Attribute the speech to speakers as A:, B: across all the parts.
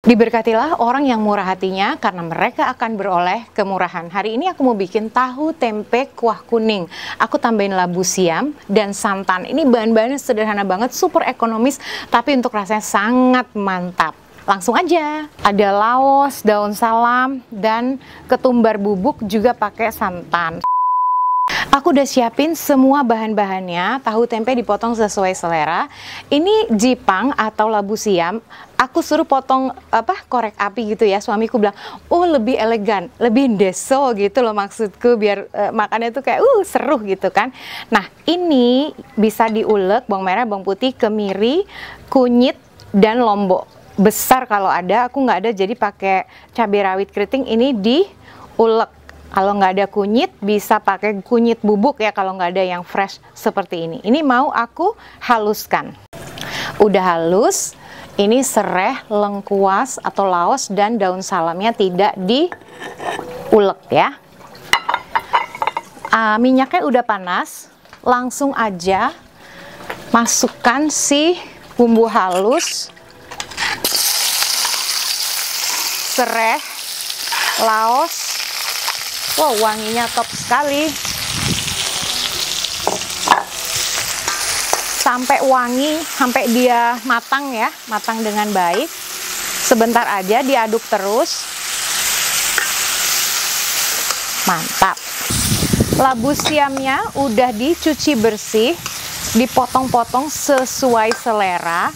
A: Diberkatilah orang yang murah hatinya karena mereka akan beroleh kemurahan. Hari ini aku mau bikin tahu tempe kuah kuning. Aku tambahin labu siam dan santan. Ini bahan-bahannya sederhana banget, super ekonomis, tapi untuk rasanya sangat mantap. Langsung aja. Ada laos, daun salam, dan ketumbar bubuk juga pakai santan. Aku udah siapin semua bahan-bahannya. Tahu tempe dipotong sesuai selera. Ini jipang atau labu siam. Aku suruh potong korek api gitu ya. Suamiku bilang, oh lebih elegan, lebih deso gitu loh maksudku, biar makannya tuh kayak seru gitu kan. Nah ini bisa diulek, bawang merah, bawang putih, kemiri, kunyit, dan lombok. Besar kalau ada, aku nggak ada jadi pakai cabai rawit keriting. Ini diulek. Kalau nggak ada kunyit, bisa pakai kunyit bubuk ya kalau nggak ada yang fresh seperti ini. Ini mau aku haluskan. Udah halus, ini sereh, lengkuas atau laos dan daun salamnya tidak diulek ya. Minyaknya udah panas, langsung aja masukkan si bumbu halus, sereh, laos. Wow, wanginya top sekali. Sampai wangi, sampai dia matang ya, matang dengan baik. Sebentar aja diaduk terus. Mantap. Labu siamnya udah dicuci bersih, dipotong-potong sesuai selera.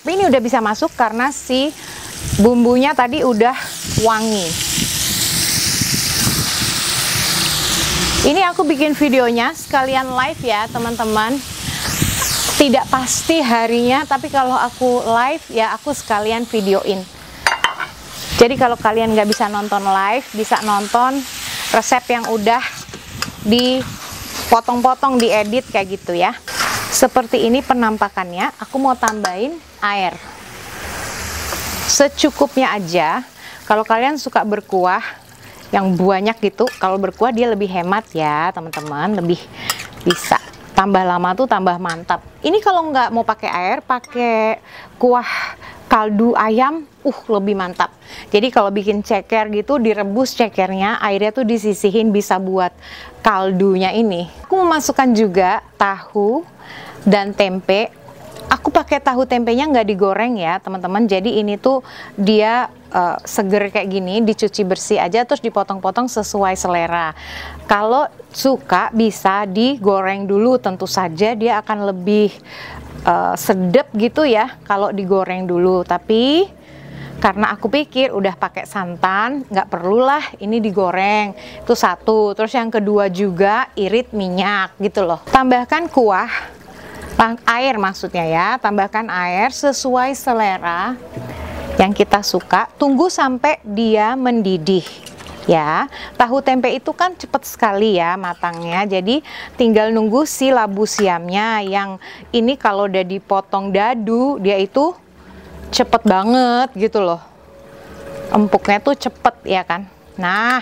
A: Ini udah bisa masuk karena si bumbunya tadi udah wangi. Ini aku bikin videonya sekalian live ya teman-teman. Tidak pasti harinya, tapi kalau aku live ya aku sekalian videoin. Jadi kalau kalian nggak bisa nonton live, bisa nonton resep yang udah dipotong-potong, diedit kayak gitu ya. Seperti ini penampakannya. Aku mau tambahin air secukupnya aja. Kalau kalian suka berkuah yang banyak gitu, kalau berkuah dia lebih hemat ya teman-teman, lebih bisa tambah lama tuh tambah mantap. Ini kalau nggak mau pakai air, pakai kuah kaldu ayam, lebih mantap. Jadi kalau bikin ceker gitu, direbus cekernya, airnya tuh disisihin, bisa buat kaldunya ini. Aku memasukkan juga tahu dan tempe. Aku pakai tahu tempenya nggak digoreng ya teman-teman, jadi ini tuh dia seger kayak gini, dicuci bersih aja terus dipotong-potong sesuai selera. Kalau suka bisa digoreng dulu, tentu saja dia akan lebih sedap gitu ya kalau digoreng dulu. Tapi karena aku pikir udah pakai santan, nggak perlulah ini digoreng. Itu satu. Terus yang kedua juga irit minyak gitu loh. Tambahkan kuah, air maksudnya ya, tambahkan air sesuai selera yang kita suka. Tunggu sampai dia mendidih ya. Tahu tempe itu kan cepet sekali ya matangnya, jadi tinggal nunggu si labu siamnya. Yang ini kalau udah dipotong dadu, dia itu cepet banget gitu loh, empuknya tuh cepet ya kan. Nah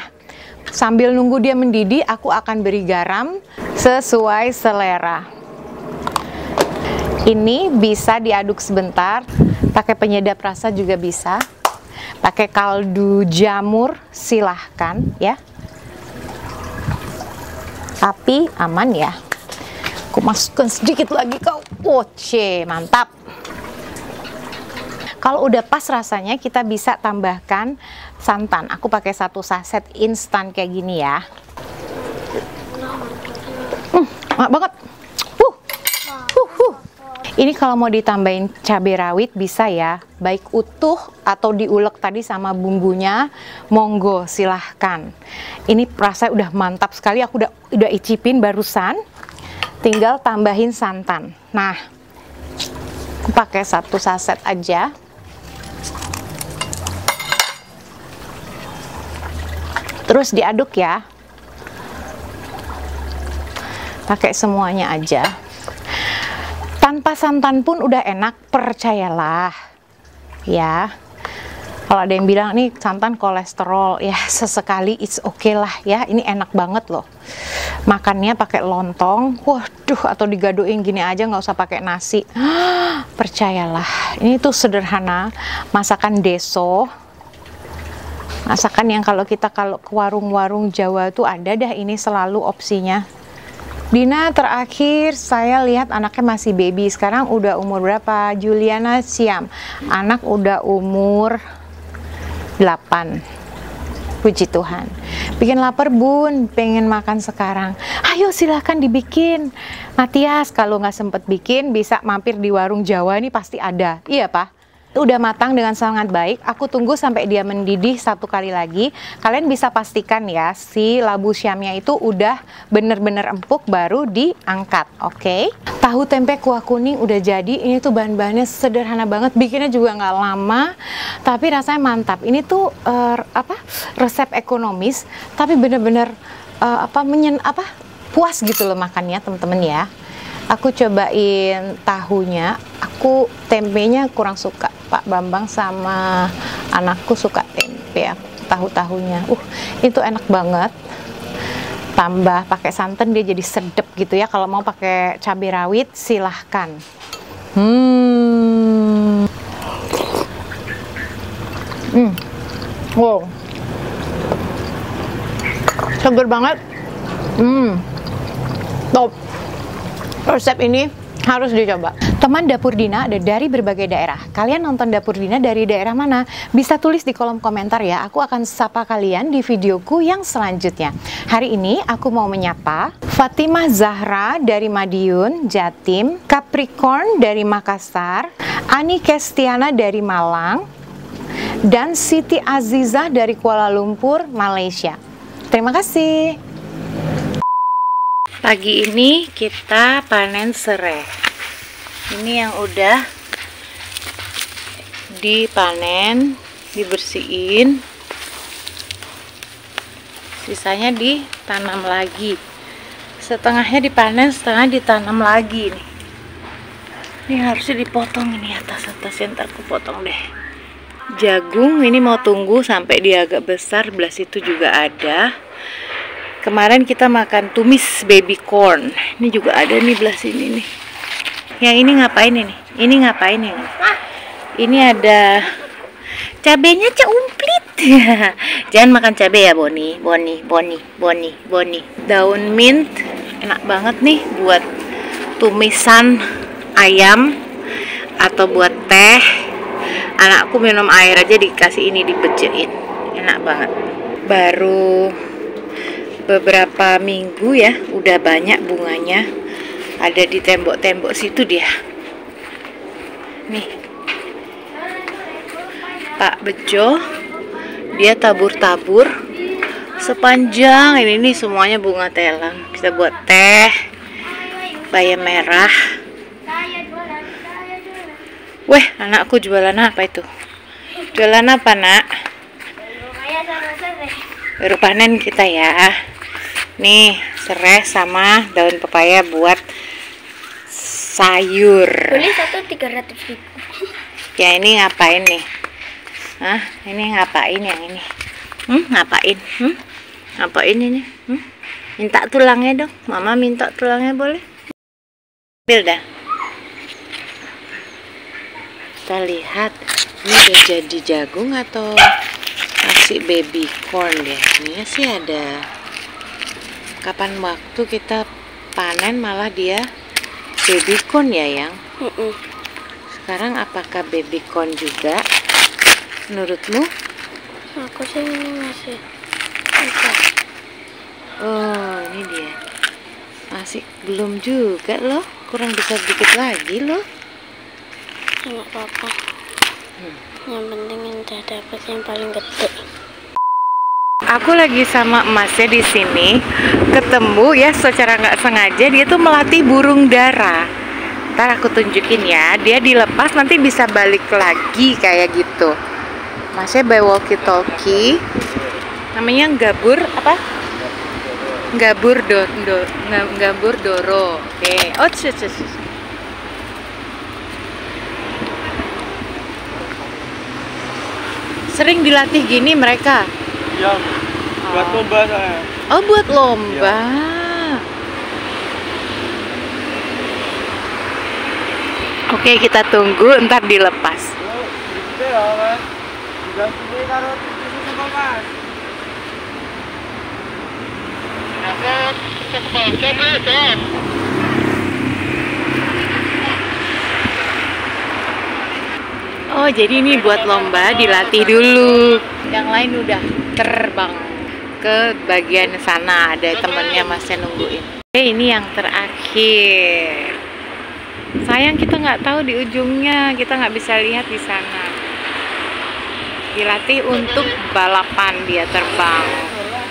A: sambil nunggu dia mendidih, aku akan beri garam sesuai selera. Ini bisa diaduk sebentar, pakai penyedap rasa juga bisa, pakai kaldu jamur silahkan ya. Tapi aman ya. Aku masukkan sedikit lagi kau. Oke, mantap. Kalau udah pas rasanya, kita bisa tambahkan santan. Aku pakai 1 saset instan kayak gini ya. Enak banget. Ini kalau mau ditambahin cabai rawit bisa ya, baik utuh atau diulek tadi sama bumbunya, monggo silahkan. Ini rasa udah mantap sekali, aku udah icipin barusan. Tinggal tambahin santan. Nah, aku pakai 1 saset aja. Terus diaduk ya. Pakai semuanya aja. Tanpa santan pun udah enak, percayalah ya. Kalau ada yang bilang nih santan kolesterol, ya sesekali it's okay lah ya, ini enak banget loh. Makannya pakai lontong, waduh, atau digadoin gini aja, nggak usah pakai nasi. Percayalah, ini tuh sederhana, masakan deso. Masakan yang kalau ke warung-warung Jawa tuh ada dah, ini selalu opsinya. Dina terakhir saya lihat anaknya masih baby, sekarang udah umur berapa? Juliana Siam, anak udah umur 8. Puji Tuhan. Bikin lapar bun, pengen makan sekarang. Ayo silahkan dibikin. Matias, kalau nggak sempet bikin bisa mampir di warung Jawa, ini pasti ada. Iya Pak? Udah matang dengan sangat baik. Aku tunggu sampai dia mendidih 1 kali lagi. Kalian bisa pastikan ya, si labu syamnya itu udah bener-bener empuk baru diangkat. Oke? Tahu tempe kuah kuning udah jadi. Ini tuh bahan-bahannya sederhana banget, bikinnya juga nggak lama, tapi rasanya mantap. Ini tuh resep ekonomis, tapi bener-bener puas gitu loh makannya, temen-temen ya. Aku cobain tahunya, aku tempenya kurang suka. Pak Bambang sama anakku suka tempe, tahu-tahunya. Itu enak banget. Tambah pakai santan dia jadi sedep gitu ya. Kalau mau pakai cabai rawit silahkan. Wow, seger banget. Top. Resep ini harus dicoba. Teman Dapur Dina ada dari berbagai daerah. Kalian nonton Dapur Dina dari daerah mana? Bisa tulis di kolom komentar ya. Aku akan sapa kalian di videoku yang selanjutnya. Hari ini aku mau menyapa Fatimah Zahra dari Madiun, Jatim, Capricorn dari Makassar, Ani Kestiana dari Malang, dan Siti Azizah dari Kuala Lumpur, Malaysia. Terima kasih. Pagi ini kita panen serai. Ini yang udah dipanen, dibersihin, sisanya ditanam lagi. Setengahnya dipanen, setengah ditanam lagi nih. Ini harusnya dipotong ini atas-atasnya, ntar aku potong deh. Jagung ini mau tunggu sampai dia agak besar, belah situ juga ada. Kemarin kita makan tumis baby corn. Ini juga ada nih belah sini nih. Yang ini ngapain ini? Ini ngapain ini? Ini ada cabenya ceumplit. Jangan makan cabai ya Boni. Daun mint enak banget nih buat tumisan ayam atau buat teh. Anakku minum air aja dikasih ini, dipejein. Enak banget. Baru beberapa minggu ya, udah banyak bunganya. Ada di tembok-tembok situ dia. Nih. Pak Bejo, dia tabur-tabur sepanjang ini nih, semuanya bunga telang. Kita buat teh, bayam merah. Weh, anakku jualan apa itu? Jualan apa, Nak? Baru panen kita ya. Nih, serai sama daun pepaya buat sayur.
B: Beli satu 300.000.
A: Ya ini ngapain nih? Hah? Ini ngapain yang ini? Ngapain? Ngapain ini? Minta tulangnya dong. Mama minta tulangnya boleh? Ambil dah. Kita lihat. Ini udah jadi jagung atau masih baby corn deh? Ini sih ada. Kapan waktu kita panen malah dia baby corn ya yang? Sekarang apakah baby corn juga? Menurutmu?
B: Aku sih ini masih.
A: Oh, ini dia. Masih belum juga loh. Kurang besar dikit lagi loh.
B: Enggak apa-apa. Yang penting udah dapat yang paling gede.
A: Aku lagi sama emasnya di sini, ketemu ya secara nggak sengaja dia tuh melatih burung dara. Ntar aku tunjukin ya, dia dilepas nanti bisa balik lagi kayak gitu. Masnya bawa walkie-talkie, namanya gabur apa? Gabur doro. Oke. Oh, sering dilatih gini mereka.
C: Iya, buat lomba saya.
A: Oh, buat lomba. Oke, kita tunggu ntar dilepas. Oh, jadi ini buat lomba dilatih dulu. Yang lain udah terbang ke bagian sana, ada temennya masih nungguin. Oke, ini yang terakhir. Sayang kita nggak tahu di ujungnya, kita nggak bisa lihat di sana. Dilatih untuk balapan, dia terbang.